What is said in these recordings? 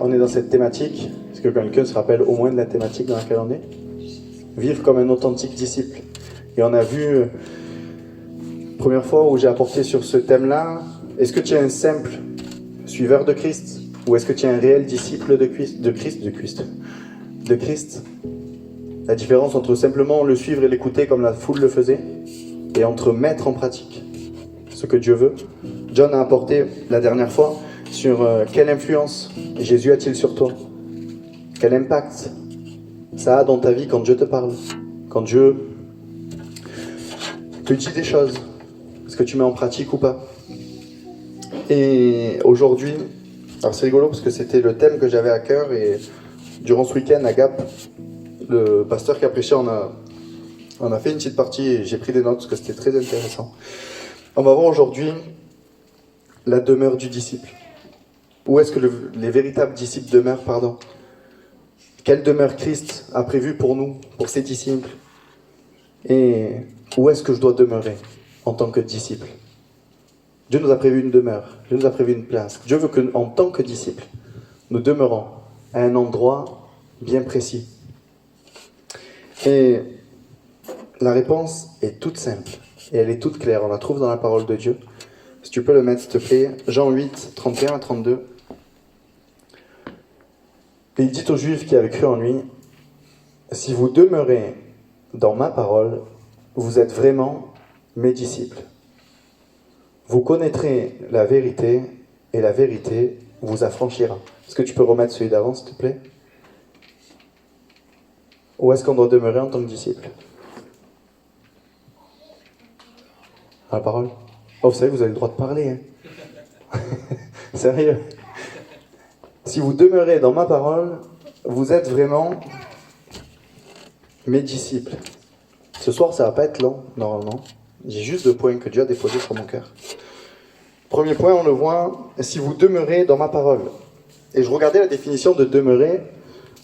on est dans cette thématique. Est-ce que quelqu'un se rappelle au moins de la thématique dans laquelle on est? Vivre comme un authentique disciple. Et on a vu, première fois où j'ai apporté sur ce thème-là, est-ce que tu es un simple suiveur de Christ ou est-ce que tu es un réel disciple de Christ? La différence entre simplement le suivre et l'écouter comme la foule le faisait et entre mettre en pratique ce que Dieu veut. John a apporté la dernière fois sur quelle influence Jésus a-t-il sur toi? Quel impact ça a dans ta vie quand Dieu te parle? Quand Dieu te dit des choses? Est-ce que tu mets en pratique ou pas? Et aujourd'hui, alors c'est rigolo parce que c'était le thème que j'avais à cœur et durant ce week-end à Gap, le pasteur qui a prêché, on a fait une petite partie et j'ai pris des notes parce que c'était très intéressant. On va voir aujourd'hui la demeure du disciple. Où est-ce que les véritables disciples demeurent, pardon? Quelle demeure Christ a prévue pour nous, pour ses disciples? Et où est-ce que je dois demeurer en tant que disciple? Dieu nous a prévu une demeure, Dieu nous a prévu une place. Dieu veut qu'en tant que disciple, nous demeurons à un endroit bien précis. Et la réponse est toute simple et elle est toute claire. On la trouve dans la parole de Dieu. Si tu peux le mettre, s'il te plaît. Jean 8, 31 à 32. Et il dit aux Juifs qui avaient cru en lui, « Si vous demeurez dans ma parole, vous êtes vraiment mes disciples. Vous connaîtrez la vérité et la vérité vous affranchira. » Est-ce que tu peux remettre celui d'avant, s'il te plaît? Où est-ce qu'on doit demeurer en tant que disciple? À la parole. Oh, vous savez, vous avez le droit de parler. Hein. Sérieux. Si vous demeurez dans ma parole, vous êtes vraiment mes disciples. Ce soir, ça va pas être long, normalement. J'ai juste 2 points que Dieu a déposés sur mon cœur. Premier point, on le voit, si vous demeurez dans ma parole. Et je regardais la définition de demeurer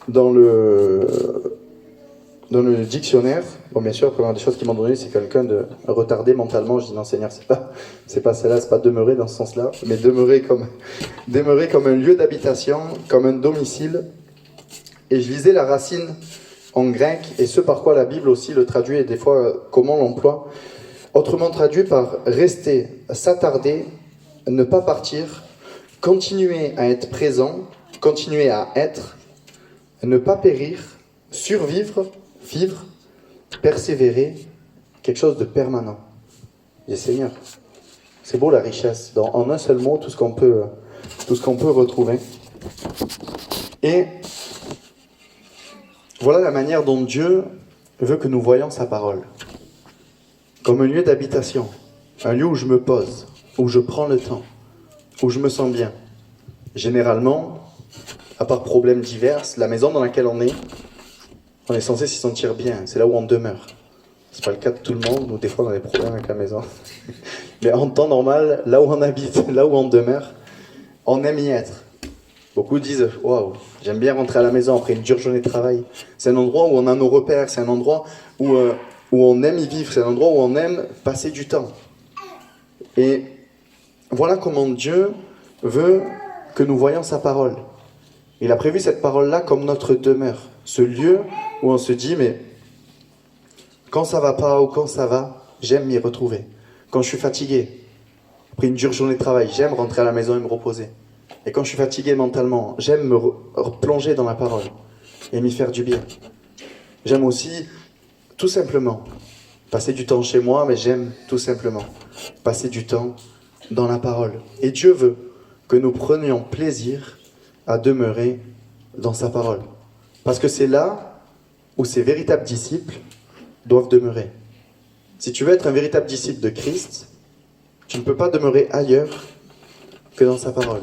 dans le dictionnaire. Bon, bien sûr, la première des choses qu'ils m'ont donné, c'est quelqu'un de retardé mentalement. Je dis non, Seigneur, c'est pas celle-là, c'est pas demeurer dans ce sens-là, mais demeurer comme un lieu d'habitation, comme un domicile. Et je lisais la racine en grec, et ce par quoi la Bible aussi le traduit, et des fois, comment on l'emploie. Autrement traduit par rester, s'attarder, ne pas partir, continuer à être présent, continuer à être, ne pas périr, survivre, vivre, persévérer, quelque chose de permanent. Et Seigneur, c'est beau la richesse, en un seul mot, tout ce qu'on peut retrouver. Et voilà la manière dont Dieu veut que nous voyions sa parole. Comme un lieu d'habitation, un lieu où je me pose, où je prends le temps, où je me sens bien. Généralement, à part problèmes divers, la maison dans laquelle on est censé s'y sentir bien, c'est là où on demeure. C'est pas le cas de tout le monde, ou des fois on a des problèmes avec la maison. Mais en temps normal, là où on habite, là où on demeure, on aime y être. Beaucoup disent, waouh, j'aime bien rentrer à la maison après une dure journée de travail. C'est un endroit où on a nos repères, c'est un endroit où on aime y vivre, c'est un endroit où on aime passer du temps. Et voilà comment Dieu veut que nous voyions sa parole. Il a prévu cette parole-là comme notre demeure, ce lieu où on se dit, mais quand ça va pas ou quand ça va, j'aime m'y retrouver. Quand je suis fatigué, après une dure journée de travail, j'aime rentrer à la maison et me reposer. Et quand je suis fatigué mentalement, j'aime me replonger dans la parole et m'y faire du bien. J'aime aussi, tout simplement, passer du temps chez moi, mais j'aime tout simplement passer du temps dans la parole. Et Dieu veut que nous prenions plaisir à demeurer dans sa parole. Parce que c'est là où ses véritables disciples doivent demeurer. Si tu veux être un véritable disciple de Christ, tu ne peux pas demeurer ailleurs que dans sa parole.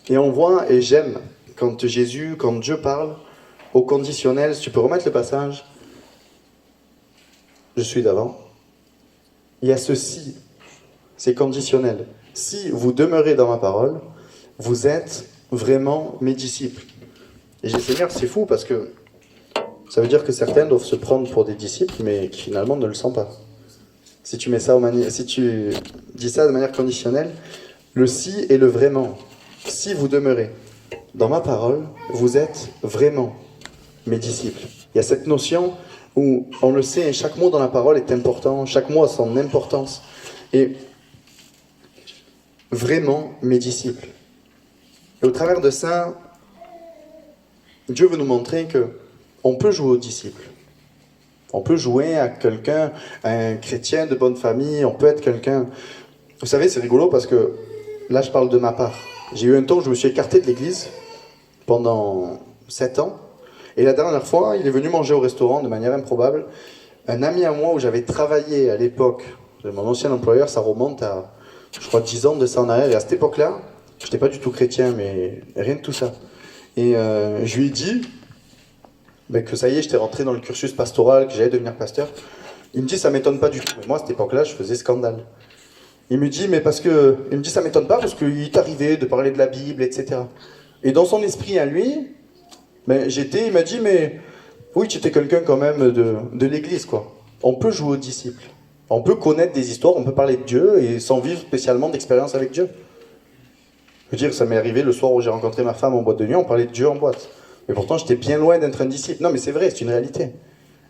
Et on voit, et j'aime, quand Dieu parle, au conditionnel, si tu peux remettre le passage, je suis d'avant, il y a ceci, c'est conditionnel. Si vous demeurez dans ma parole, vous êtes vraiment mes disciples. Et j'ai dit, Seigneur, c'est fou parce que ça veut dire que certains doivent se prendre pour des disciples, mais qui finalement ne le sont pas. Si tu dis ça de manière conditionnelle, le si et le vraiment. Si vous demeurez. dans ma parole, vous êtes vraiment mes disciples. Il y a cette notion où on le sait, chaque mot dans la parole est important, chaque mot a son importance. Et vraiment mes disciples. Et au travers de ça, Dieu veut nous montrer que on peut jouer aux disciples. On peut jouer à quelqu'un, à un chrétien de bonne famille, on peut être quelqu'un... Vous savez, c'est rigolo parce que là, je parle de ma part. J'ai eu un temps où je me suis écarté de l'église pendant 7 ans. Et la dernière fois, il est venu manger au restaurant de manière improbable. Un ami à moi où j'avais travaillé à l'époque, mon ancien employeur, ça remonte à, je crois, 10 ans de ça en arrière. Et à cette époque-là, je n'étais pas du tout chrétien, mais rien de tout ça. Et je lui ai dit que ça y est, j'étais rentré dans le cursus pastoral, que j'allais devenir pasteur. Il me dit, ça m'étonne pas du tout. Mais moi, à cette époque-là, je faisais scandale. Il me dit, ça m'étonne pas parce qu'il t'arrivait de parler de la Bible, etc. Et dans son esprit à lui, il m'a dit, mais oui, tu étais quelqu'un quand même de l'église, quoi. On peut jouer aux disciples. On peut connaître des histoires, on peut parler de Dieu et sans vivre spécialement d'expérience avec Dieu. Je veux dire, ça m'est arrivé le soir où j'ai rencontré ma femme en boîte de nuit, on parlait de Dieu en boîte. Mais pourtant, j'étais bien loin d'être un disciple. Non, mais c'est vrai, c'est une réalité.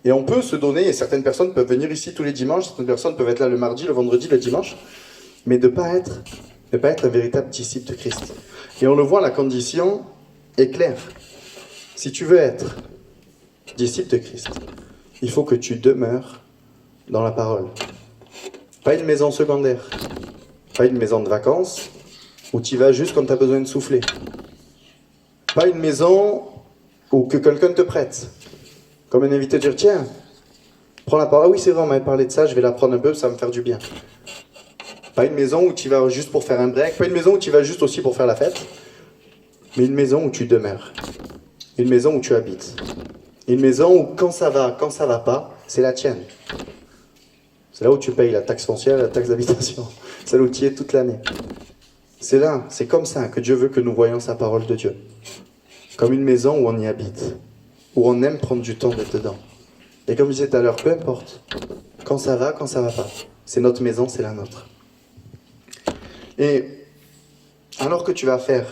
Et on peut se donner, et certaines personnes peuvent venir ici tous les dimanches, certaines personnes peuvent être là le mardi, le vendredi, le dimanche, mais de ne pas être un véritable disciple de Christ. Et on le voit, la condition est claire. Si tu veux être disciple de Christ, il faut que tu demeures dans la parole. Pas une maison secondaire, pas une maison de vacances, où tu y vas juste quand tu as besoin de souffler. Pas une maison où que quelqu'un te prête. Comme un invité dire, tiens, prends la parole. Ah oui, c'est vrai, on m'avait parlé de ça, je vais la prendre un peu, ça va me faire du bien. Pas une maison où tu vas juste pour faire un break, pas une maison où tu vas juste aussi pour faire la fête, mais une maison où tu demeures. Une maison où tu habites. Une maison où quand ça va pas, c'est la tienne. C'est là où tu payes la taxe foncière et la taxe d'habitation. C'est là où tu y es toute l'année. C'est là, c'est comme ça que Dieu veut que nous voyions sa parole de Dieu. Comme une maison où on y habite, où on aime prendre du temps d'être dedans. Et comme je disais tout à l'heure, peu importe, quand ça va pas, c'est notre maison, c'est la nôtre. Et alors que tu vas faire,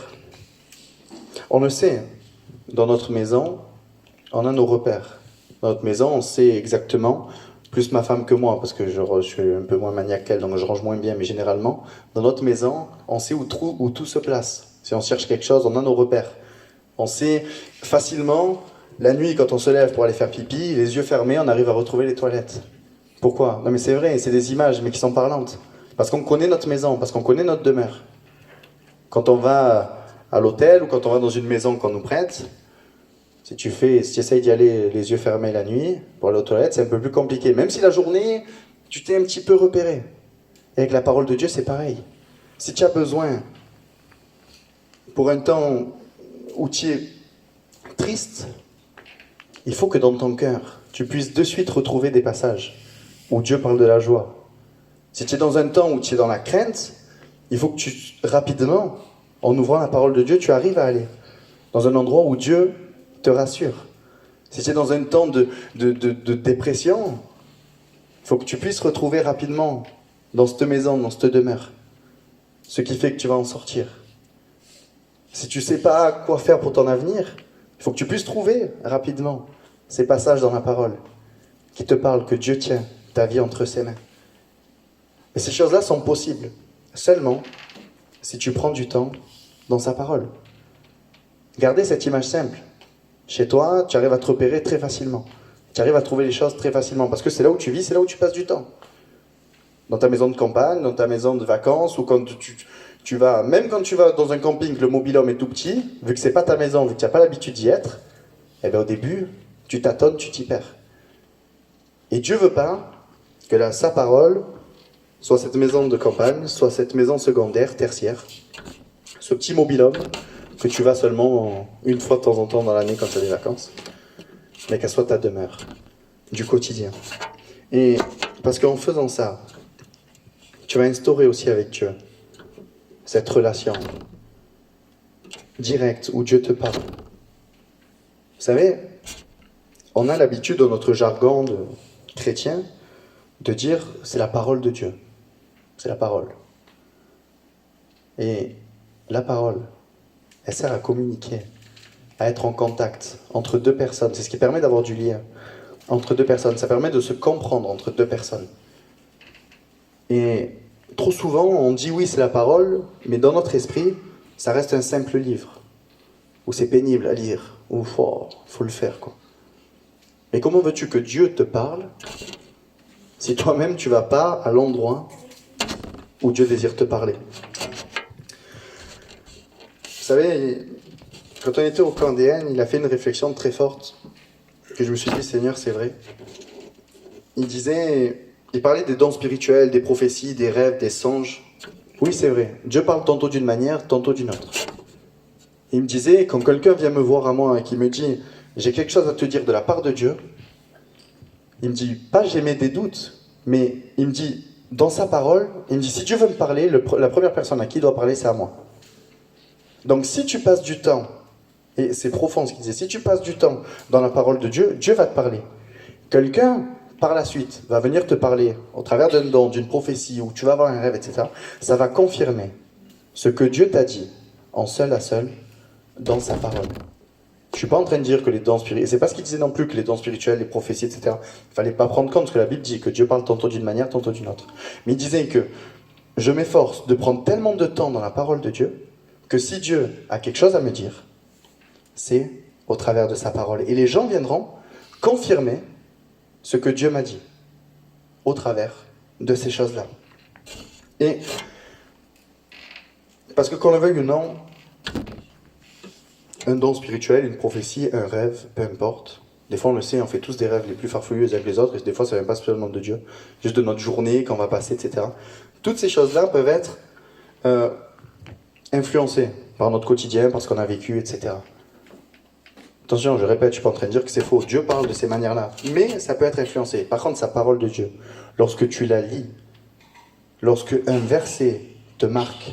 on le sait, dans notre maison, on a nos repères. Dans notre maison, on sait exactement, plus ma femme que moi, parce que je suis un peu moins maniaque qu'elle, donc je range moins bien, mais généralement, dans notre maison, on sait où tout se place. Si on cherche quelque chose, on a nos repères. On sait facilement, la nuit, quand on se lève pour aller faire pipi, les yeux fermés, on arrive à retrouver les toilettes. Pourquoi? Non mais c'est vrai, c'est des images, mais qui sont parlantes. Parce qu'on connaît notre maison, parce qu'on connaît notre demeure. Quand on va à l'hôtel ou quand on va dans une maison qu'on nous prête, si tu essayes d'y aller les yeux fermés la nuit, pour aller aux toilettes, c'est un peu plus compliqué. Même si la journée, tu t'es un petit peu repéré. Et avec la parole de Dieu, c'est pareil. Si tu as besoin, pour un temps où tu es triste, il faut que dans ton cœur, tu puisses de suite retrouver des passages où Dieu parle de la joie. Si tu es dans un temps où tu es dans la crainte, il faut que rapidement, en ouvrant la parole de Dieu, tu arrives à aller dans un endroit où Dieu te rassure. Si tu es dans un temps de dépression, il faut que tu puisses retrouver rapidement dans cette maison, dans cette demeure, ce qui fait que tu vas en sortir. Si tu ne sais pas quoi faire pour ton avenir, il faut que tu puisses trouver rapidement ces passages dans la parole qui te parlent que Dieu tient ta vie entre ses mains. Et ces choses-là sont possibles seulement si tu prends du temps dans sa parole. Gardez cette image simple. Chez toi, tu arrives à te repérer très facilement. Tu arrives à trouver les choses très facilement parce que c'est là où tu vis, c'est là où tu passes du temps. Dans ta maison de campagne, dans ta maison de vacances, ou quand tu vas, même quand tu vas dans un camping, le mobil-home est tout petit, vu que c'est pas ta maison, vu que tu n'as pas l'habitude d'y être, eh bien au début, tu tâtonnes, tu t'y perds. Et Dieu veut pas que sa parole soit cette maison de campagne, soit cette maison secondaire, tertiaire, ce petit mobil-home que tu vas seulement une fois de temps en temps dans l'année quand tu as des vacances, mais qu'elle soit ta demeure, du quotidien. Et parce qu'en faisant ça, tu vas instaurer aussi avec Dieu cette relation directe où Dieu te parle. Vous savez, on a l'habitude dans notre jargon de chrétien de dire c'est la parole de Dieu. C'est la parole. Et la parole, Elle sert à communiquer, à être en contact entre deux personnes. C'est ce qui permet d'avoir du lien entre deux personnes. Ça permet de se comprendre entre deux personnes. Et trop souvent, on dit oui, c'est la parole, mais dans notre esprit, ça reste un simple livre, où c'est pénible à lire, où faut le faire, quoi. Mais comment veux-tu que Dieu te parle si toi-même tu vas pas à l'endroit où Dieu désire te parler? Vous savez, quand on était au camp DN, il a fait une réflexion très forte, que je me suis dit, Seigneur, c'est vrai. Il parlait des dons spirituels, des prophéties, des rêves, des songes. Oui, c'est vrai. Dieu parle tantôt d'une manière, tantôt d'une autre. Il me disait, quand quelqu'un vient me voir à moi et qui me dit, j'ai quelque chose à te dire de la part de Dieu, il me dit, pas j'émets des doutes, mais il me dit, dans sa parole, il me dit, si Dieu veut me parler, la première personne à qui il doit parler, c'est à moi. Donc si tu passes du temps, et c'est profond ce qu'il disait, si tu passes du temps dans la parole de Dieu, Dieu va te parler. Quelqu'un, par la suite, va venir te parler au travers d'un don, d'une prophétie, où tu vas avoir un rêve, etc. Ça va confirmer ce que Dieu t'a dit, en seul à seul, dans sa parole. Je ne suis pas en train de dire que les dons spirituels, c'est pas ce qu'il disait non plus, que les dons spirituels, les prophéties, etc. Il ne fallait pas prendre compte, parce que la Bible dit que Dieu parle tantôt d'une manière, tantôt d'une autre. Mais il disait que je m'efforce de prendre tellement de temps dans la parole de Dieu, que si Dieu a quelque chose à me dire, c'est au travers de sa parole. Et les gens viendront confirmer ce que Dieu m'a dit, au travers de ces choses-là. Et, parce que qu'on le veuille ou non, un don spirituel, une prophétie, un rêve, peu importe. Des fois, on le sait, on fait tous des rêves les plus farfelus les uns que les autres, et des fois, ça ne vient pas spécialement de Dieu, juste de notre journée, quand on va passer, etc. Toutes ces choses-là peuvent être influencées par notre quotidien, par ce qu'on a vécu, etc. Attention, je répète, je ne suis pas en train de dire que c'est faux. Dieu parle de ces manières-là, mais ça peut être influencé. Par contre, sa parole de Dieu, lorsque tu la lis, lorsque un verset te marque,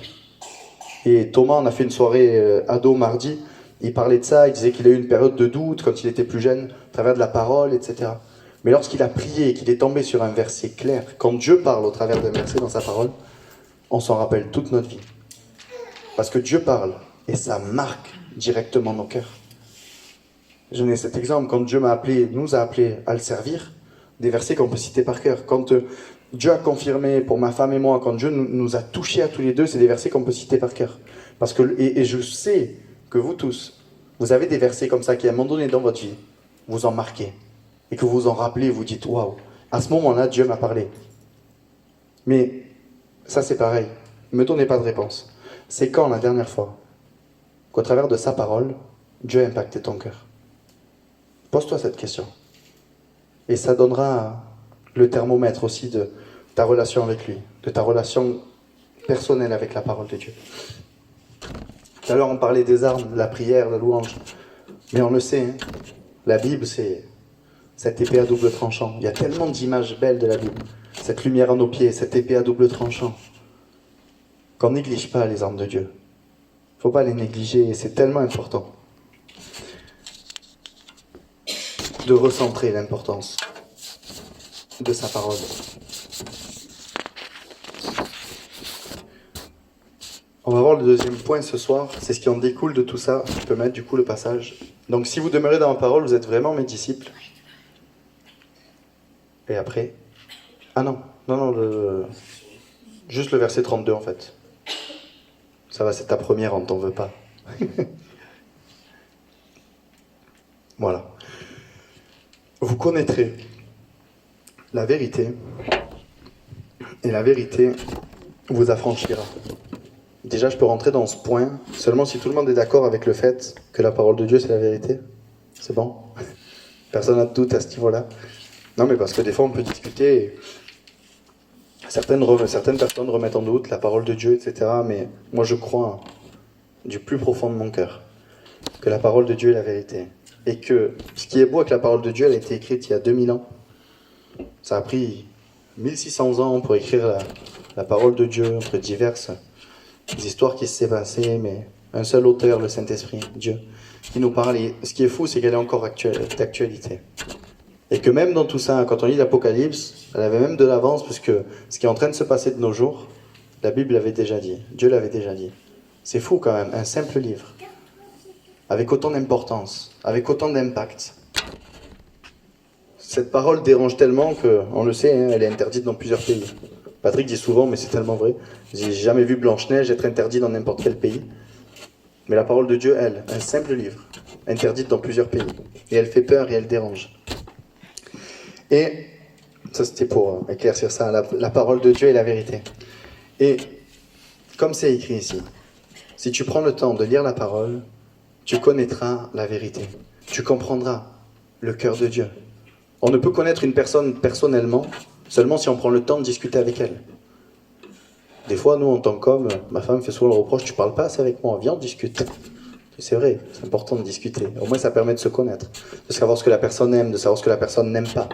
et Thomas en a fait une soirée ado mardi, il parlait de ça, il disait qu'il a eu une période de doute quand il était plus jeune, à travers de la parole, etc. Mais lorsqu'il a prié et qu'il est tombé sur un verset clair, quand Dieu parle au travers d'un verset dans sa parole, on s'en rappelle toute notre vie. Parce que Dieu parle, et ça marque directement nos cœurs. Je n'ai cet exemple, quand Dieu nous a appelés à le servir, des versets qu'on peut citer par cœur. Quand Dieu a confirmé pour ma femme et moi, quand Dieu nous a touchés à tous les deux, c'est des versets qu'on peut citer par cœur. Parce que, et je sais que vous tous, vous avez des versets comme ça qui, à un moment donné dans votre vie, vous en marquez. Et que vous vous en rappelez, vous dites, waouh, à ce moment-là, Dieu m'a parlé. Mais ça, c'est pareil. Ne me donnez pas de réponse. C'est quand la dernière fois qu'au travers de sa parole, Dieu a impacté ton cœur? Pose-toi cette question. Et ça donnera le thermomètre aussi de ta relation avec lui, de ta relation personnelle avec la parole de Dieu. Tout à l'heure, on parlait des armes, la prière, la louange. Mais on le sait, hein, la Bible, c'est cette épée à double tranchant. Il y a tellement d'images belles de la Bible. Cette lumière à nos pieds, cette épée à double tranchant. Qu'on ne néglige pas les armes de Dieu. Il ne faut pas les négliger, c'est tellement important de recentrer l'importance de sa parole. On va voir le deuxième point ce soir, c'est ce qui en découle de tout ça. Je peux mettre du coup le passage. Donc si vous demeurez dans ma parole, vous êtes vraiment mes disciples. Et après... Ah non, juste le verset 32 en fait. Ça va, c'est ta première, on ne t'en veut pas. Voilà. Vous connaîtrez la vérité, et la vérité vous affranchira. Déjà, je peux rentrer dans ce point seulement si tout le monde est d'accord avec le fait que la parole de Dieu, c'est la vérité. C'est bon? Personne n'a de doute à ce niveau-là? Non, mais parce que des fois, on peut discuter. Et certaines personnes remettent en doute la parole de Dieu, etc. Mais moi, je crois du plus profond de mon cœur que la parole de Dieu est la vérité. Et que ce qui est beau avec la parole de Dieu, elle a été écrite il y a 2000 ans. Ça a pris 1600 ans pour écrire la parole de Dieu, entre diverses histoires qui se sont passées, mais un seul auteur, le Saint-Esprit, Dieu, qui nous parle. Et ce qui est fou, c'est qu'elle est encore d'actualité. Et que même dans tout ça, quand on lit l'Apocalypse, elle avait même de l'avance, parce que ce qui est en train de se passer de nos jours, la Bible l'avait déjà dit, Dieu l'avait déjà dit. C'est fou quand même, un simple livre. avec autant d'importance, avec autant d'impact. Cette parole dérange tellement qu'on le sait, hein, elle est interdite dans plusieurs pays. Patrick dit souvent, mais c'est tellement vrai, j'ai jamais vu Blanche-Neige être interdite dans n'importe quel pays. Mais la parole de Dieu, elle, un simple livre, interdite dans plusieurs pays. Et elle fait peur et elle dérange. Et ça, c'était pour éclaircir ça, la parole de Dieu est la vérité. Et comme c'est écrit ici, si tu prends le temps de lire la parole, tu connaîtras la vérité. Tu comprendras le cœur de Dieu. On ne peut connaître une personne personnellement seulement si on prend le temps de discuter avec elle. Des fois, nous, en tant qu'hommes, ma femme fait souvent le reproche, tu parles pas assez avec moi, viens, on discute. C'est vrai, c'est important de discuter. Au moins, ça permet de se connaître, de savoir ce que la personne aime, de savoir ce que la personne n'aime pas.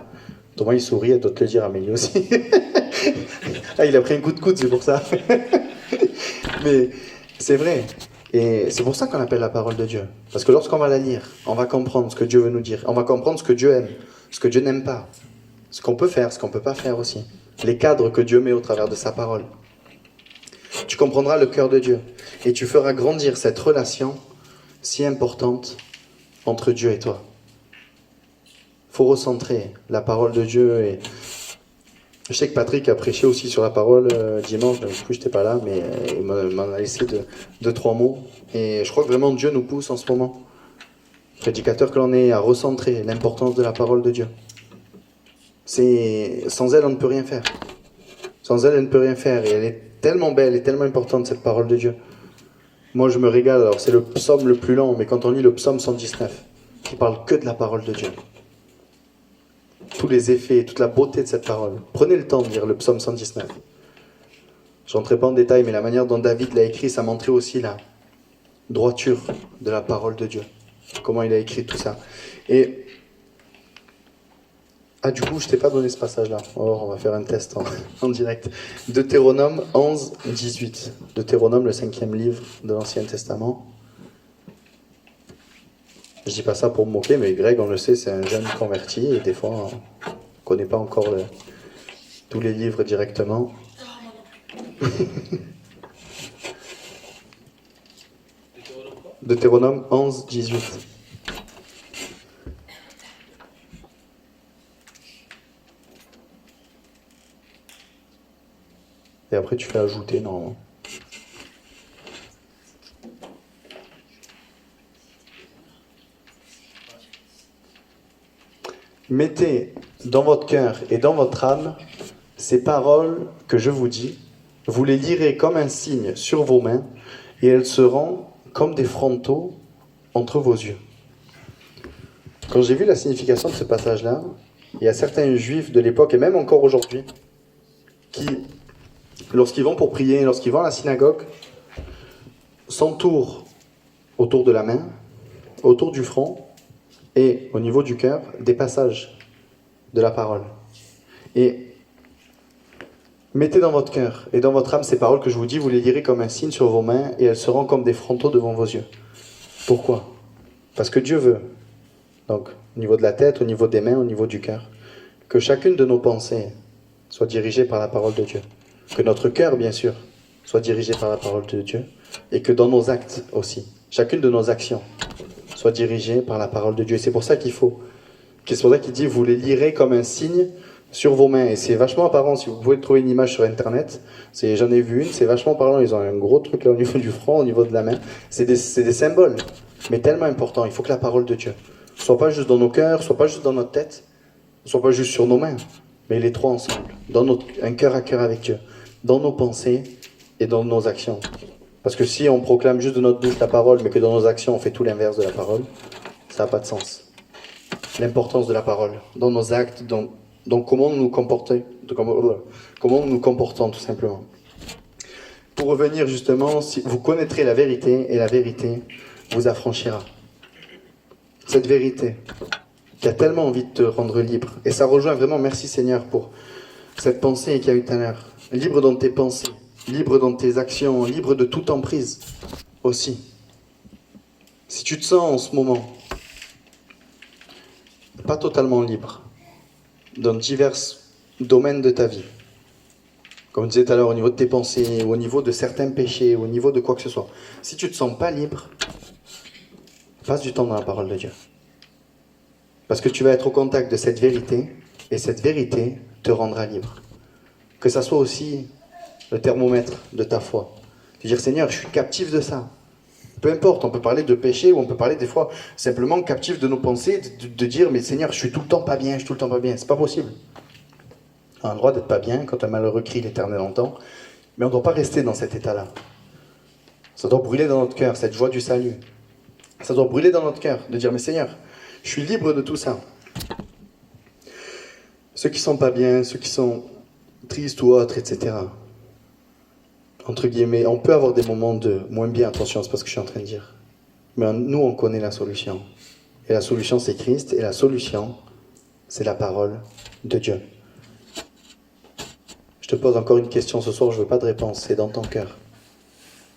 Thomas, il sourit, elle doit te le dire, Amélie aussi. Ah, il a pris un coup de coude, c'est pour ça. Mais c'est vrai. Et c'est pour ça qu'on appelle la parole de Dieu. Parce que lorsqu'on va la lire, on va comprendre ce que Dieu veut nous dire. On va comprendre ce que Dieu aime, ce que Dieu n'aime pas. Ce qu'on peut faire, ce qu'on ne peut pas faire aussi. Les cadres que Dieu met au travers de sa parole. Tu comprendras le cœur de Dieu. Et tu feras grandir cette relation si importante entre Dieu et toi. Il faut recentrer la parole de Dieu. Et je sais que Patrick a prêché aussi sur la parole dimanche, donc du coup je n'étais pas là, mais il m'en a laissé deux, trois mots. Et je crois que vraiment Dieu nous pousse en ce moment, prédicateur que l'on est, à recentrer l'importance de la parole de Dieu. Sans elle, on ne peut rien faire. Sans elle, elle ne peut rien faire. Et elle est tellement belle et tellement importante, cette parole de Dieu. Moi, je me régale. Alors, c'est le psaume le plus long, mais quand on lit le psaume 119, qui parle que de la parole de Dieu, tous les effets, toute la beauté de cette parole. Prenez le temps de lire le psaume 119. Je n'entrerai pas en détail, mais la manière dont David l'a écrit, ça montrait aussi la droiture de la parole de Dieu. Comment il a écrit tout ça. Et du coup, je t'ai pas donné ce passage-là. Alors, on va faire un test en direct. Deutéronome 11, 18. Deutéronome, le 5e livre de l'Ancien Testament. Je dis pas ça pour me moquer, mais Greg, on le sait, c'est un jeune converti, et des fois, on ne connaît pas encore tous les livres directement. Deutéronome 11, 18. Et après, tu fais ajouter, normalement. Mettez dans votre cœur et dans votre âme ces paroles que je vous dis. Vous les lirez comme un signe sur vos mains, et elles seront comme des frontaux entre vos yeux. Quand j'ai vu la signification de ce passage-là, il y a certains juifs de l'époque, et même encore aujourd'hui, qui, lorsqu'ils vont pour prier, lorsqu'ils vont à la synagogue, s'entourent autour de la main, autour du front, et au niveau du cœur, des passages de la parole. Et mettez dans votre cœur et dans votre âme ces paroles que je vous dis, vous les lirez comme un signe sur vos mains, et elles seront comme des frontaux devant vos yeux. Pourquoi ? Parce que Dieu veut, donc au niveau de la tête, au niveau des mains, au niveau du cœur, que chacune de nos pensées soit dirigée par la parole de Dieu. Que notre cœur, bien sûr, soit dirigé par la parole de Dieu, et que dans nos actes aussi, chacune de nos actions soit dirigée par la parole de Dieu. Et c'est pour ça qu'il faut, c'est pour ça qu'il dit, vous les lirez comme un signe sur vos mains. Et c'est vachement apparent, si vous pouvez trouver une image sur Internet, j'en ai vu une, c'est vachement parlant, ils ont un gros truc là au niveau du front, au niveau de la main. C'est des symboles, mais tellement importants. Il faut que la parole de Dieu soit pas juste dans nos cœurs, soit pas juste dans notre tête, soit pas juste sur nos mains, mais les trois ensemble, un cœur à cœur avec Dieu, dans nos pensées et dans nos actions. Parce que si on proclame juste de notre bouche la parole, mais que dans nos actions on fait tout l'inverse de la parole, ça n'a pas de sens. L'importance de la parole, dans nos actes, dans comment nous nous comportons, comment nous nous comportons tout simplement. Pour revenir justement, vous connaîtrez la vérité, et la vérité vous affranchira. Cette vérité qui a tellement envie de te rendre libre. Et ça rejoint vraiment, merci Seigneur pour cette pensée qu'il y a eu tout à l'heure. Libre dans tes pensées, libre dans tes actions, libre de toute emprise aussi. Si tu te sens en ce moment pas totalement libre dans divers domaines de ta vie, comme je disais tout à l'heure, au niveau de tes pensées, au niveau de certains péchés, au niveau de quoi que ce soit, si tu ne te sens pas libre, passe du temps dans la parole de Dieu. Parce que tu vas être au contact de cette vérité, et cette vérité te rendra libre. Que ça soit aussi le thermomètre de ta foi. De dire, Seigneur, je suis captif de ça. Peu importe, on peut parler de péché, ou on peut parler des fois simplement captif de nos pensées, de dire, mais Seigneur, je suis tout le temps pas bien, je suis tout le temps pas bien. C'est pas possible. On a le droit d'être pas bien quand un malheureux crie, l'Éternel entend, mais on ne doit pas rester dans cet état-là. Ça doit brûler dans notre cœur, cette joie du salut. Ça doit brûler dans notre cœur, de dire, mais Seigneur, je suis libre de tout ça. Ceux qui sont pas bien, ceux qui sont tristes ou autres, etc. Entre guillemets, on peut avoir des moments de moins bien, attention, c'est pas ce que je suis en train de dire. Mais nous, on connaît la solution. Et la solution, c'est Christ, et la solution, c'est la parole de Dieu. Je te pose encore une question ce soir, je veux pas de réponse, c'est dans ton cœur.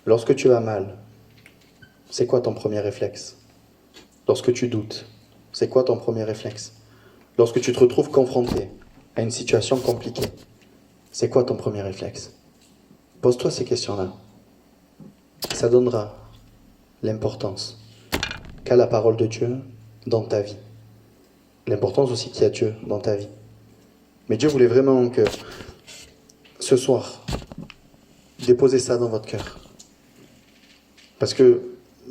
Lorsque tu vas mal, c'est quoi ton premier réflexe? Lorsque tu doutes, c'est quoi ton premier réflexe? Lorsque tu te retrouves confronté à une situation compliquée, c'est quoi ton premier réflexe? Pose-toi ces questions-là. Ça donnera l'importance qu'a la parole de Dieu dans ta vie. L'importance aussi qu'il y a Dieu dans ta vie. Mais Dieu voulait vraiment que ce soir, déposez ça dans votre cœur. Parce que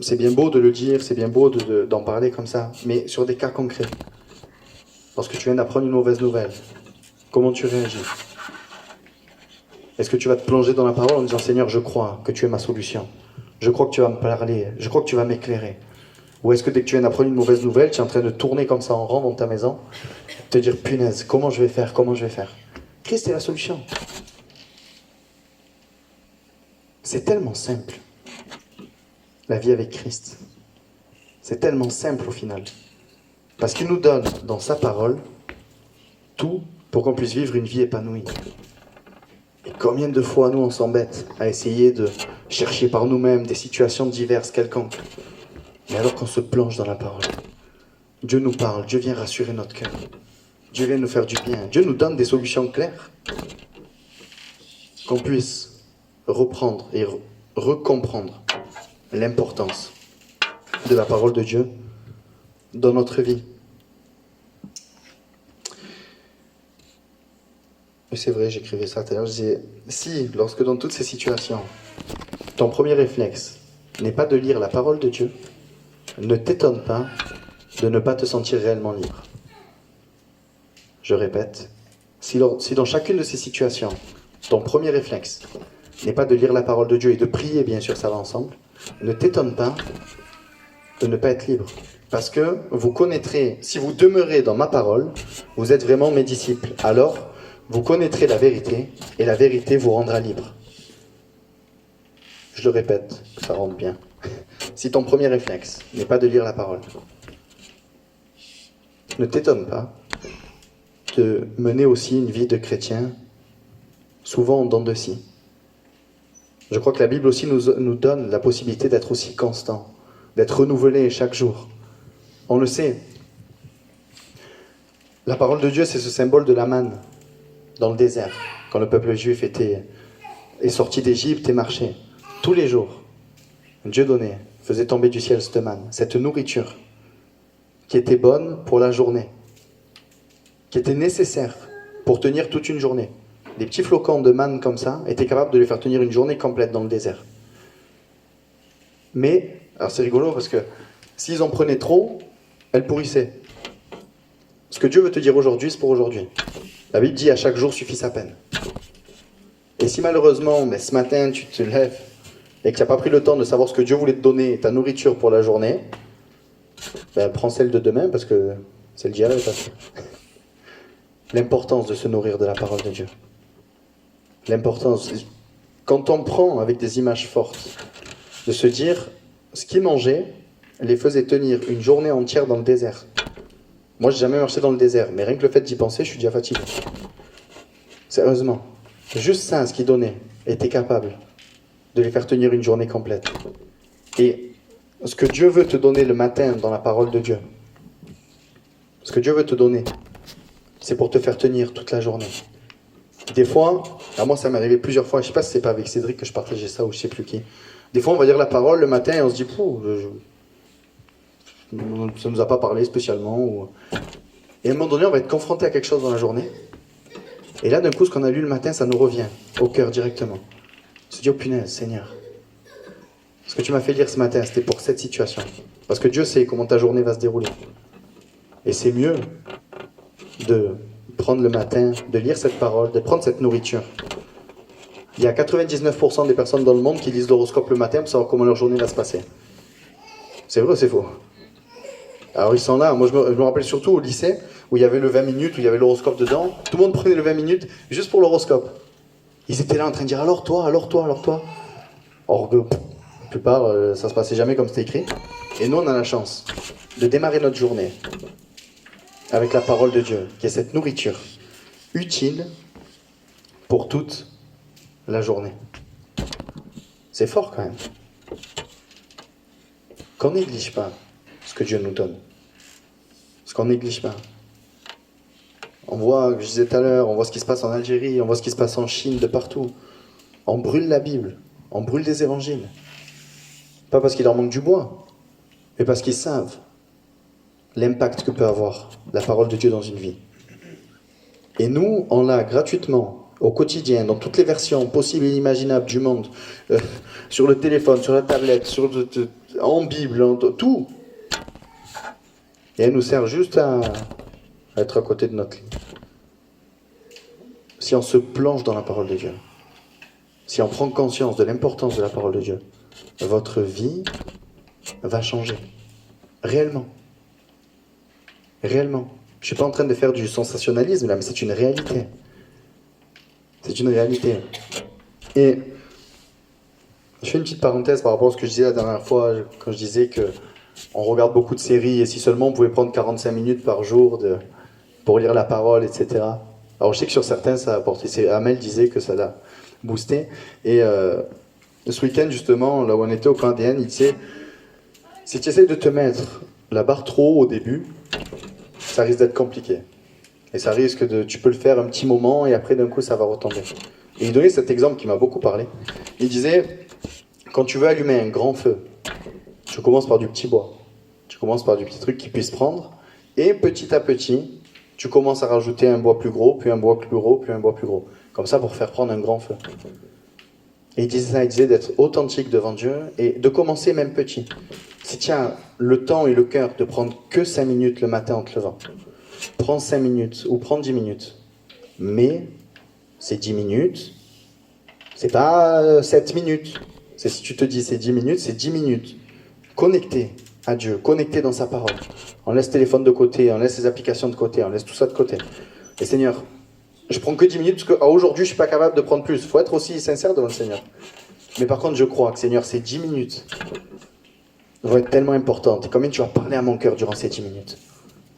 c'est bien beau de le dire, c'est bien beau d'en parler comme ça, mais sur des cas concrets. Lorsque tu viens d'apprendre une mauvaise nouvelle, comment tu réagis? Est-ce que tu vas te plonger dans la parole en disant, Seigneur, je crois que tu es ma solution. Je crois que tu vas me parler, je crois que tu vas m'éclairer. Ou est-ce que dès que tu viens d'apprendre une mauvaise nouvelle, tu es en train de tourner comme ça en rond dans ta maison, te dire, punaise, comment je vais faire? Christ est la solution. C'est tellement simple, la vie avec Christ. C'est tellement simple au final. Parce qu'il nous donne, dans sa parole, tout pour qu'on puisse vivre une vie épanouie. Et combien de fois, nous, on s'embête à essayer de chercher par nous-mêmes des situations diverses quelconques. Mais alors qu'on se plonge dans la parole, Dieu nous parle, Dieu vient rassurer notre cœur. Dieu vient nous faire du bien. Dieu nous donne des solutions claires. Qu'on puisse reprendre et recomprendre l'importance de la parole de Dieu dans notre vie. Et c'est vrai, j'écrivais ça tout à l'heure, je disais, si, lorsque dans toutes ces situations, ton premier réflexe n'est pas de lire la parole de Dieu, ne t'étonne pas de ne pas te sentir réellement libre. Je répète, si dans chacune de ces situations, ton premier réflexe n'est pas de lire la parole de Dieu et de prier, bien sûr, ça va ensemble, ne t'étonne pas de ne pas être libre. Parce que vous connaîtrez, si vous demeurez dans ma parole, vous êtes vraiment mes disciples. Alors, vous connaîtrez la vérité, et la vérité vous rendra libre. Je le répète, ça rentre bien. Si ton premier réflexe n'est pas de lire la parole, ne t'étonne pas de mener aussi une vie de chrétien, souvent en dents de scie. Je crois que la Bible aussi nous donne la possibilité d'être aussi constant, d'être renouvelé chaque jour. On le sait. La parole de Dieu, c'est ce symbole de la manne dans le désert, quand le peuple juif est sorti d'Égypte et marchait. Tous les jours, Dieu donnait, faisait tomber du ciel cette manne, cette nourriture qui était bonne pour la journée, qui était nécessaire pour tenir toute une journée. Des petits flocons de manne comme ça étaient capables de les faire tenir une journée complète dans le désert. Mais, alors c'est rigolo parce que s'ils en prenaient trop, elles pourrissaient. Ce que Dieu veut te dire aujourd'hui, c'est pour aujourd'hui. La Bible dit à chaque jour suffit sa peine. Et si malheureusement, ce matin, tu te lèves et que tu n'as pas pris le temps de savoir ce que Dieu voulait te donner, ta nourriture pour la journée, prends celle de demain parce que celle d'hier est passée. L'importance de se nourrir de la parole de Dieu. L'importance, quand on prend avec des images fortes, de se dire, ce qu'ils mangeaient les faisait tenir une journée entière dans le désert. Moi, j'ai jamais marché dans le désert, mais rien que le fait d'y penser, je suis déjà fatigué. Sérieusement. Juste ça, ce qu'ils donnaient, était capable de les faire tenir une journée complète. Et ce que Dieu veut te donner le matin dans la parole de Dieu, ce que Dieu veut te donner, c'est pour te faire tenir toute la journée. Des fois, à moi ça m'est arrivé plusieurs fois, je ne sais pas si c'est pas avec Cédric que je partageais ça ou je ne sais plus qui. Des fois on va lire la parole le matin et on se dit, ça nous a pas parlé spécialement. Et à un moment donné, on va être confronté à quelque chose dans la journée. Et là, d'un coup, ce qu'on a lu le matin, ça nous revient au cœur directement. On se dit, oh punaise, Seigneur, ce que tu m'as fait lire ce matin, c'était pour cette situation. Parce que Dieu sait comment ta journée va se dérouler. Et c'est mieux de prendre le matin, de lire cette parole, de prendre cette nourriture. Il y a 99% des personnes dans le monde qui lisent l'horoscope le matin pour savoir comment leur journée va se passer. C'est vrai ou c'est faux? Alors ils sont là, moi je me rappelle surtout au lycée, où il y avait le 20 minutes, où il y avait l'horoscope dedans, tout le monde prenait le 20 minutes juste pour l'horoscope. Ils étaient là en train de dire alors toi, alors toi, alors toi. Or que la plupart, ça se passait jamais comme c'était écrit. Et nous on a la chance de démarrer notre journée avec la parole de Dieu, qui est cette nourriture utile pour toute la journée. C'est fort quand même. Qu'on néglige pas ce que Dieu nous donne. Ce qu'on néglige pas. On voit, je disais tout à l'heure, on voit ce qui se passe en Algérie, on voit ce qui se passe en Chine, de partout. On brûle la Bible, on brûle des évangiles. Pas parce qu'il leur manque du bois, mais parce qu'ils savent l'impact que peut avoir la parole de Dieu dans une vie. Et nous, on l'a gratuitement, au quotidien, dans toutes les versions possibles et inimaginables du monde, sur le téléphone, sur la tablette, en Bible, tout. Et elle nous sert juste à être à côté de notre lit. Si on se plonge dans la parole de Dieu, si on prend conscience de l'importance de la parole de Dieu, votre vie va changer. Réellement. Réellement. Je ne suis pas en train de faire du sensationnalisme là, mais c'est une réalité. C'est une réalité. Et je fais une petite parenthèse par rapport à ce que je disais la dernière fois, quand je disais qu'on regarde beaucoup de séries, et si seulement on pouvait prendre 45 minutes par jour pour lire la parole, etc. Alors je sais que sur certains, ça a apporté. Amel disait que ça l'a boosté. Et ce week-end, justement, là où on était au camp ADN, il disait, si tu essaies de te mettre la barre trop haut au début, ça risque d'être compliqué. Et ça risque tu peux le faire un petit moment et après d'un coup ça va retomber. Et il donnait cet exemple qui m'a beaucoup parlé. Il disait, quand tu veux allumer un grand feu, tu commences par du petit bois. Tu commences par du petit truc qui puisse prendre. Et petit à petit, tu commences à rajouter un bois plus gros, puis un bois plus gros, puis un bois plus gros. Comme ça pour faire prendre un grand feu. Et il disait d'être authentique devant Dieu et de commencer même petit. Si tu as le temps et le cœur de prendre que 5 minutes le matin en te levant, prends 5 minutes ou prends 10 minutes. Mais ces 10 minutes, c'est pas 7 minutes. C'est si tu te dis c'est 10 minutes, c'est 10 minutes. Connecté à Dieu, connecté dans sa parole. On laisse le téléphone de côté, on laisse les applications de côté, on laisse tout ça de côté. Et Seigneur, je prends que 10 minutes parce qu'aujourd'hui je suis pas capable de prendre plus. Il faut être aussi sincère devant le Seigneur. Mais par contre je crois que Seigneur, ces 10 minutes vont être tellement importantes. Et combien tu vas parler à mon cœur durant ces 10 minutes.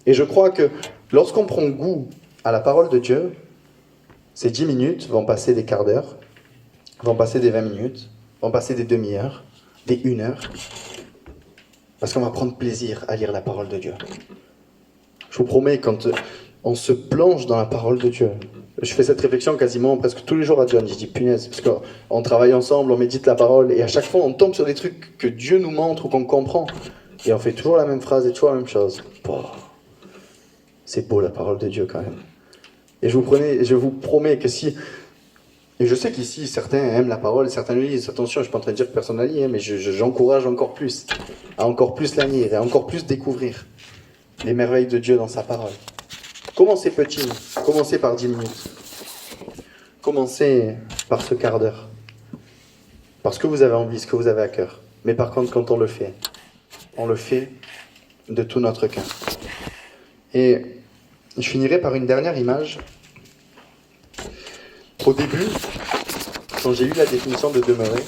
Et je crois que lorsqu'on prend goût à la parole de Dieu, ces 10 minutes vont passer des quarts d'heure, vont passer des 20 minutes, vont passer des demi-heures, des 1 heure. Parce qu'on va prendre plaisir à lire la parole de Dieu. Je vous promets, quand on se plonge dans la parole de Dieu, je fais cette réflexion quasiment presque tous les jours à John. Je dis punaise, parce qu'on travaille ensemble, on médite la parole, et à chaque fois on tombe sur des trucs que Dieu nous montre ou qu'on comprend. Et on fait toujours la même phrase et toujours la même chose. C'est beau la parole de Dieu quand même. Et je vous promets que si... Et je sais qu'ici, certains aiment la parole, certains le lisent. Attention, je ne suis pas en train de dire que personne la lit, mais j'encourage encore plus, à encore plus la lire et à encore plus découvrir les merveilles de Dieu dans sa parole. Commencez petit, commencez par 10 minutes. Commencez par ce quart d'heure. Parce que vous avez envie, ce que vous avez à cœur. Mais par contre, quand on le fait de tout notre cœur. Et je finirai par une dernière image. Au début, quand j'ai eu la définition de demeurer,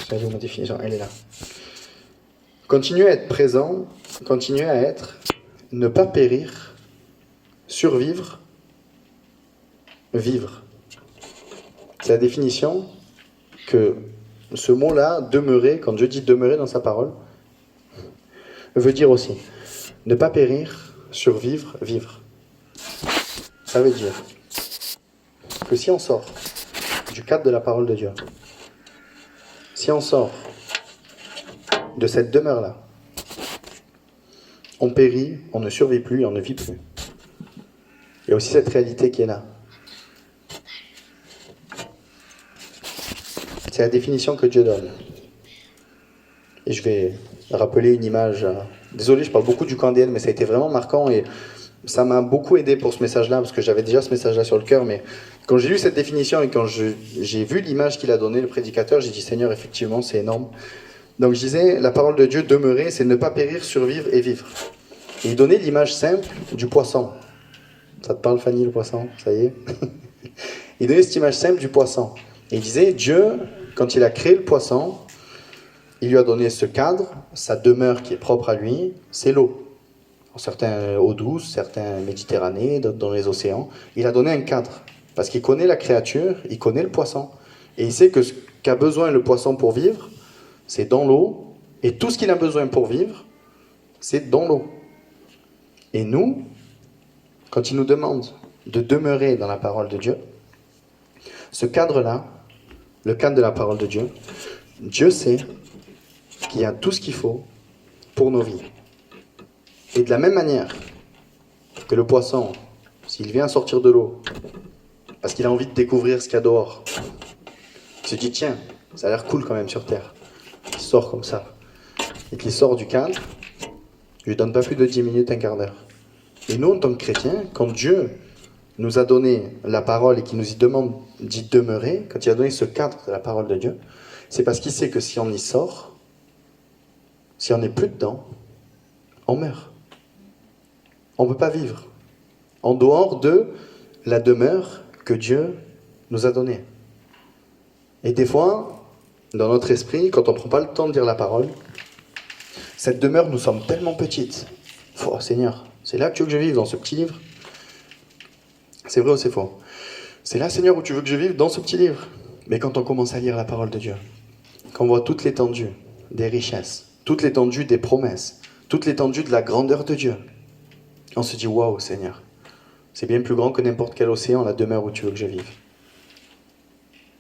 j'avais ma définition, elle est là. Continuer à être présent, continuer à être, ne pas périr, survivre, vivre. C'est la définition que ce mot-là, demeurer, quand Dieu dit demeurer dans sa parole, veut dire aussi ne pas périr, survivre, vivre. Ça veut dire que si on sort du cadre de la parole de Dieu, si on sort de cette demeure-là, on périt, on ne survit plus et on ne vit plus. Il y a aussi cette réalité qui est là. C'est la définition que Dieu donne. Et je vais rappeler une image. Désolé, je parle beaucoup du camp d'Éden, mais ça a été vraiment marquant et ça m'a beaucoup aidé pour ce message-là, parce que j'avais déjà ce message-là sur le cœur, mais quand j'ai lu cette définition et quand j'ai vu l'image qu'il a donnée, le prédicateur, j'ai dit, Seigneur, effectivement, c'est énorme. Donc je disais, la parole de Dieu, demeurer, c'est ne pas périr, survivre et vivre. Et il donnait l'image simple du poisson. Ça te parle, Fanny, le poisson? Ça y est. Il donnait cette image simple du poisson. Et il disait, Dieu, quand il a créé le poisson, il lui a donné ce cadre, sa demeure qui est propre à lui, c'est l'eau. Certains eau douce, certains Méditerranée, d'autres dans les océans. Il a donné un cadre, parce qu'il connaît la créature, il connaît le poisson. Et il sait que ce qu'a besoin le poisson pour vivre, c'est dans l'eau, et tout ce qu'il a besoin pour vivre, c'est dans l'eau. Et nous, quand il nous demande de demeurer dans la parole de Dieu, ce cadre-là, le cadre de la parole de Dieu, Dieu sait qu'il y a tout ce qu'il faut pour nos vies. Et de la même manière que le poisson, s'il vient sortir de l'eau, parce qu'il a envie de découvrir ce qu'il y a dehors, il se dit, tiens, ça a l'air cool quand même sur Terre. Il sort comme ça. Et qu'il sort du cadre, je lui donne pas plus de 10 minutes, un quart d'heure. Et nous, en tant que chrétiens, quand Dieu nous a donné la parole et qu'il nous y demande d'y demeurer, quand il a donné ce cadre de la parole de Dieu, c'est parce qu'il sait que si on y sort, si on n'est plus dedans, on meurt. On ne peut pas vivre en dehors de la demeure que Dieu nous a donnée. Et des fois, dans notre esprit, quand on ne prend pas le temps de lire la parole, cette demeure, nous sommes tellement petites. Oh Seigneur, c'est là que tu veux que je vive, dans ce petit livre? C'est vrai ou c'est faux? C'est là, Seigneur, où tu veux que je vive, dans ce petit livre? Mais quand on commence à lire la parole de Dieu, quand on voit toute l'étendue des richesses, toute l'étendue des promesses, toute l'étendue de la grandeur de Dieu, on se dit, waouh, Seigneur, c'est bien plus grand que n'importe quel océan, la demeure où tu veux que je vive.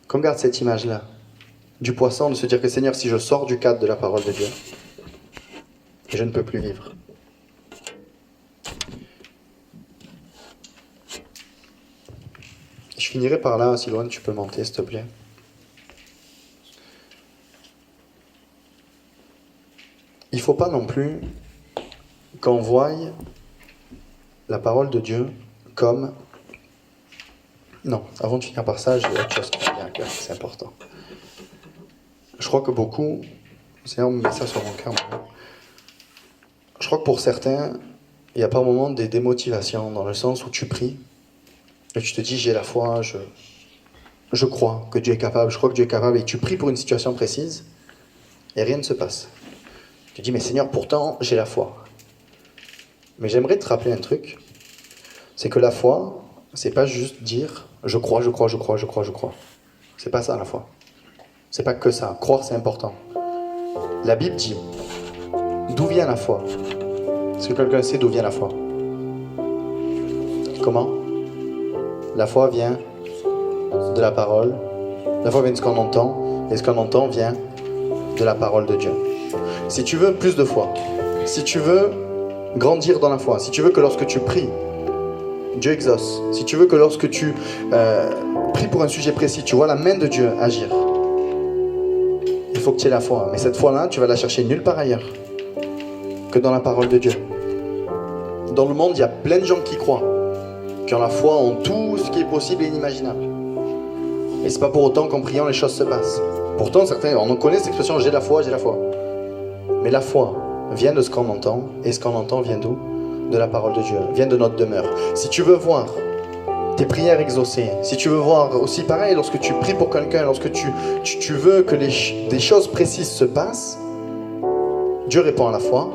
Qu'on garde cette image-là, du poisson, de se dire que, Seigneur, si je sors du cadre de la parole de Dieu, je ne peux plus vivre. Je finirai par là, Silouane, tu peux monter, s'il te plaît. Il ne faut pas non plus qu'on voie la parole de Dieu comme... Non, avant de finir par ça, j'ai autre chose qui me vient à cœur, c'est important. Je crois que beaucoup... Seigneur me met ça sur mon cœur. Je crois que pour certains, il y a par moments des démotivations, dans le sens où tu pries, et tu te dis, j'ai la foi, je crois que Dieu est capable, je crois que Dieu est capable, et tu pries pour une situation précise, et rien ne se passe. Tu dis, mais Seigneur, pourtant, j'ai la foi. Mais j'aimerais te rappeler un truc, c'est que la foi, c'est pas juste dire, je crois. C'est pas ça, la foi. C'est pas que ça. Croire, c'est important. La Bible dit, d'où vient la foi? Est-ce que quelqu'un sait d'où vient la foi? Comment? La foi vient de la parole. La foi vient de ce qu'on entend. Et ce qu'on entend vient de la parole de Dieu. Si tu veux plus de foi, si tu veux grandir dans la foi, si tu veux que lorsque tu pries, Dieu exauce, si tu veux que lorsque tu pries pour un sujet précis, tu vois la main de Dieu agir, il faut que tu aies la foi. Mais cette foi-là, tu vas la chercher nulle part ailleurs que dans la parole de Dieu. Dans le monde, il y a plein de gens qui croient, qui ont la foi en tout ce qui est possible et inimaginable. Et c'est pas pour autant qu'en priant, les choses se passent. Pourtant, certains, on en connaît cette expression, j'ai la foi. Mais la foi vient de ce qu'on entend, et ce qu'on entend vient d'où? De la parole de Dieu, vient de notre demeure. Si tu veux voir tes prières exaucées, si tu veux voir aussi pareil, lorsque tu pries pour quelqu'un, lorsque tu veux que des choses précises se passent, Dieu répond à la foi.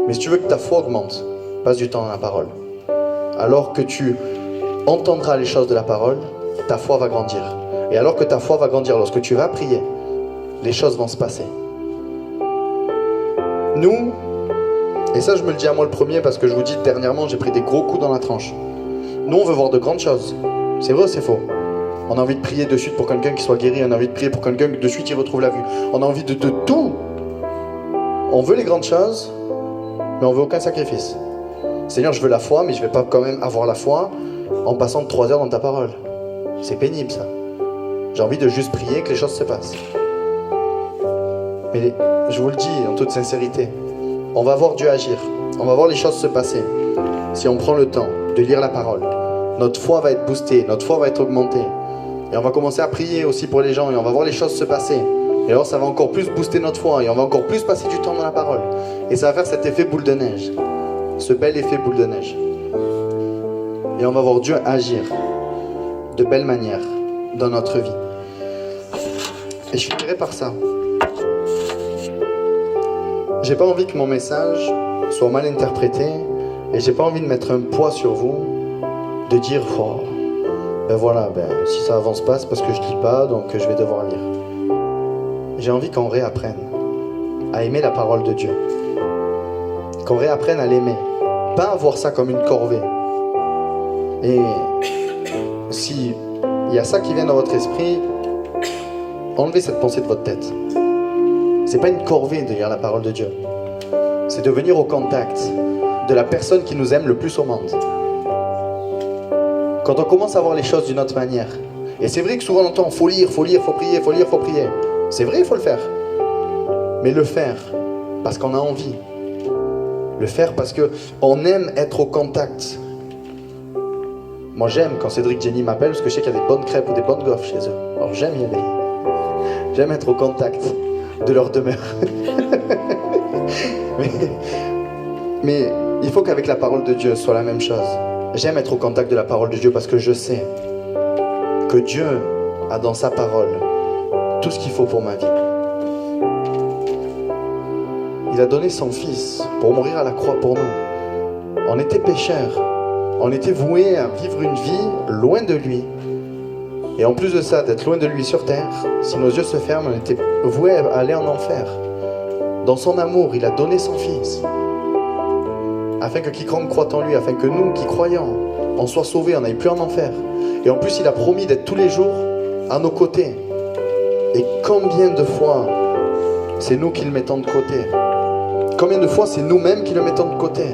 Mais si tu veux que ta foi augmente, passe du temps dans la parole. Alors que tu entendras les choses de la parole, ta foi va grandir. Et alors que ta foi va grandir, lorsque tu vas prier, les choses vont se passer. Nous, et ça je me le dis à moi le premier parce que je vous dis dernièrement j'ai pris des gros coups dans la tranche. Nous on veut voir de grandes choses. C'est vrai ou c'est faux? On a envie de prier de suite pour quelqu'un qui soit guéri, on a envie de prier pour quelqu'un que de suite il retrouve la vue. On a envie de tout. On veut les grandes choses, mais on veut aucun sacrifice. Seigneur, je veux la foi, mais je ne vais pas quand même avoir la foi en passant 3 heures dans ta parole. C'est pénible ça. J'ai envie de juste prier que les choses se passent. Mais je vous le dis en toute sincérité, on va voir Dieu agir. On va voir les choses se passer. Si on prend le temps de lire la parole, notre foi va être boostée, notre foi va être augmentée. Et on va commencer à prier aussi pour les gens et on va voir les choses se passer. Et alors ça va encore plus booster notre foi et on va encore plus passer du temps dans la parole. Et ça va faire cet effet boule de neige. Ce bel effet boule de neige. Et on va voir Dieu agir de belle manière dans notre vie. Et je finirai par ça. J'ai pas envie que mon message soit mal interprété et j'ai pas envie de mettre un poids sur vous, de dire oh, ben voilà, si ça avance pas c'est parce que je lis pas donc je vais devoir lire. J'ai envie qu'on réapprenne à aimer la parole de Dieu, qu'on réapprenne à l'aimer, pas à voir ça comme une corvée. Et si il y a ça qui vient dans votre esprit, enlevez cette pensée de votre tête. C'est pas une corvée de lire la parole de Dieu. C'est de venir au contact de la personne qui nous aime le plus au monde. Quand on commence à voir les choses d'une autre manière, et c'est vrai que souvent on entend faut lire, faut prier, faut lire, faut prier. C'est vrai, il faut le faire. Mais le faire parce qu'on a envie. Le faire parce qu'on aime être au contact. Moi j'aime quand Cédric Jenny m'appelle parce que je sais qu'il y a des bonnes crêpes ou des bonnes gaufres chez eux. Alors j'aime y aller. J'aime être au contact de leur demeure. mais il faut qu'avec la parole de Dieu soit la même chose. J'aime être au contact de la parole de Dieu parce que je sais que Dieu a dans sa parole tout ce qu'il faut pour ma vie. Il a donné son Fils pour mourir à la croix pour nous. On était pécheurs. On était voués à vivre une vie loin de lui. Et en plus de ça, d'être loin de lui sur terre, si nos yeux se ferment, on était voués à aller en enfer. Dans son amour, il a donné son Fils. Afin que quiconque croit en lui, afin que nous, qui croyons, on soit sauvés, on n'aille plus en enfer. Et en plus, il a promis d'être tous les jours à nos côtés. Et combien de fois, c'est nous qui le mettons de côté? Combien de fois, c'est nous-mêmes qui le mettons de côté?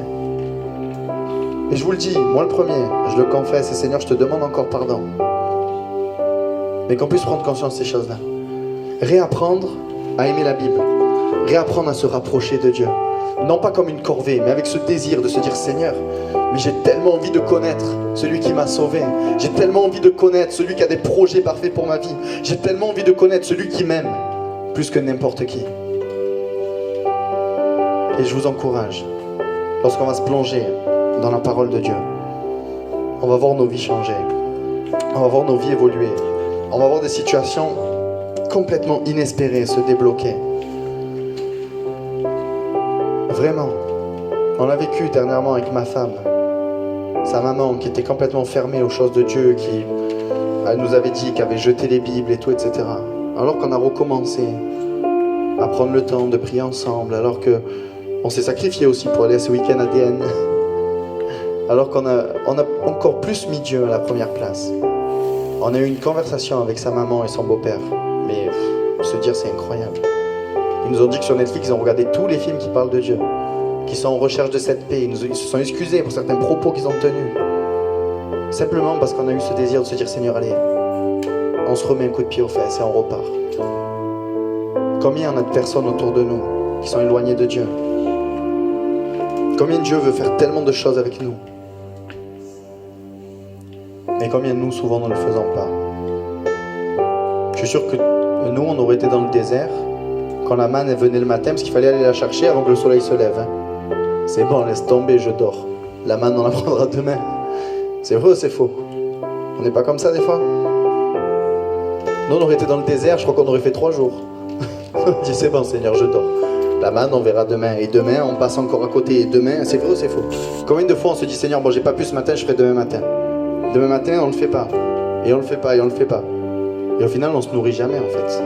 Et je vous le dis, moi le premier, je le confesse, et Seigneur, je te demande encore pardon. Mais qu'on puisse prendre conscience de ces choses-là. Réapprendre à aimer la Bible. Réapprendre à se rapprocher de Dieu. Non pas comme une corvée, mais avec ce désir de se dire, Seigneur, mais j'ai tellement envie de connaître celui qui m'a sauvé. J'ai tellement envie de connaître celui qui a des projets parfaits pour ma vie. J'ai tellement envie de connaître celui qui m'aime, plus que n'importe qui. Et je vous encourage, lorsqu'on va se plonger dans la parole de Dieu, on va voir nos vies changer. On va voir nos vies évoluer. On va voir des situations complètement inespérées se débloquer. Vraiment. On l'a vécu dernièrement avec ma femme. Sa maman qui était complètement fermée aux choses de Dieu, qui elle nous avait dit qu'elle avait jeté les Bibles et tout, etc. Alors qu'on a recommencé à prendre le temps de prier ensemble, alors qu'on s'est sacrifié aussi pour aller à ce week-end ADN. Alors qu'on a encore plus mis Dieu à la première place. On a eu une conversation avec sa maman et son beau-père. Mais se dire, c'est incroyable. Ils nous ont dit que sur Netflix, ils ont regardé tous les films qui parlent de Dieu, qui sont en recherche de cette paix. Ils se sont excusés pour certains propos qu'ils ont tenus. Simplement parce qu'on a eu ce désir de se dire, Seigneur, allez, on se remet un coup de pied aux fesses et on repart. Combien on a de personnes autour de nous qui sont éloignées de Dieu? Combien Dieu veut faire tellement de choses avec nous? Mais combien nous, souvent, nous ne le faisons pas? Je suis sûr que nous, on aurait été dans le désert quand la manne venait le matin, parce qu'il fallait aller la chercher avant que le soleil se lève. C'est bon, laisse tomber, je dors. La manne, on la prendra demain. C'est vrai ou c'est faux? On n'est pas comme ça des fois? Nous, on aurait été dans le désert, je crois qu'on aurait fait 3 jours. On dit, c'est bon, Seigneur, je dors. La manne, on verra demain. Et demain, on passe encore à côté. Et demain, c'est vrai ou c'est faux? Combien de fois on se dit, Seigneur, bon, j'ai pas pu ce matin, je ferai demain matin. Demain matin, on le fait pas. Et on le fait pas, et on le fait pas. Et au final, on se nourrit jamais, en fait.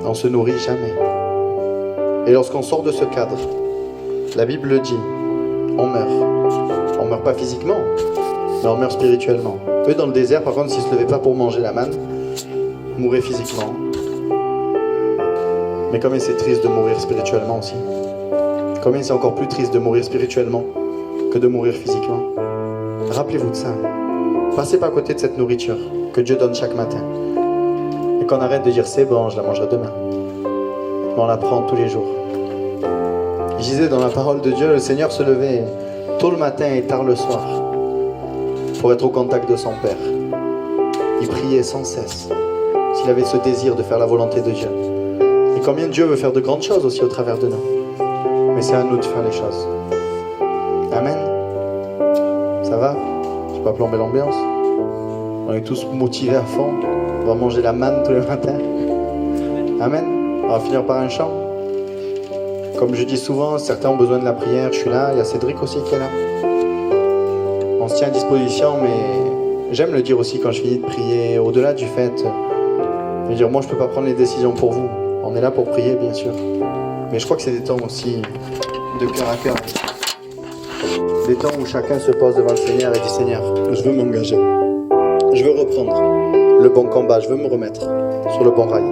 On se nourrit jamais. Et lorsqu'on sort de ce cadre, la Bible le dit, on meurt. On meurt pas physiquement, mais on meurt spirituellement. Eux, dans le désert, par contre, s'ils se levaient pas pour manger la manne, ils mouraient physiquement. Mais combien c'est triste de mourir spirituellement aussi. Combien c'est encore plus triste de mourir spirituellement que de mourir physiquement. Rappelez-vous de ça. Passez pas à côté de cette nourriture que Dieu donne chaque matin. Et qu'on arrête de dire c'est bon, je la mangerai demain. Mais on la prend tous les jours. Je disais dans la parole de Dieu, le Seigneur se levait tôt le matin et tard le soir pour être au contact de son Père. Il priait sans cesse s'il avait ce désir de faire la volonté de Dieu. Et combien Dieu veut faire de grandes choses aussi au travers de nous. Mais c'est à nous de faire les choses. Amen. Ça va? Je peux pas plomber l'ambiance. On est tous motivés à fond. On va manger la manne tous les matins. Amen. On va finir par un chant. Comme je dis souvent, certains ont besoin de la prière. Je suis là. Il y a Cédric aussi qui est là. On se tient à disposition, mais j'aime le dire aussi quand je finis de prier. Au-delà du fait de dire, moi je peux pas prendre les décisions pour vous. On est là pour prier, bien sûr. Mais je crois que c'est des temps aussi de cœur à cœur. Des temps où chacun se pose devant le Seigneur et dit, Seigneur, je veux m'engager. Je veux reprendre le bon combat. Je veux me remettre sur le bon rail.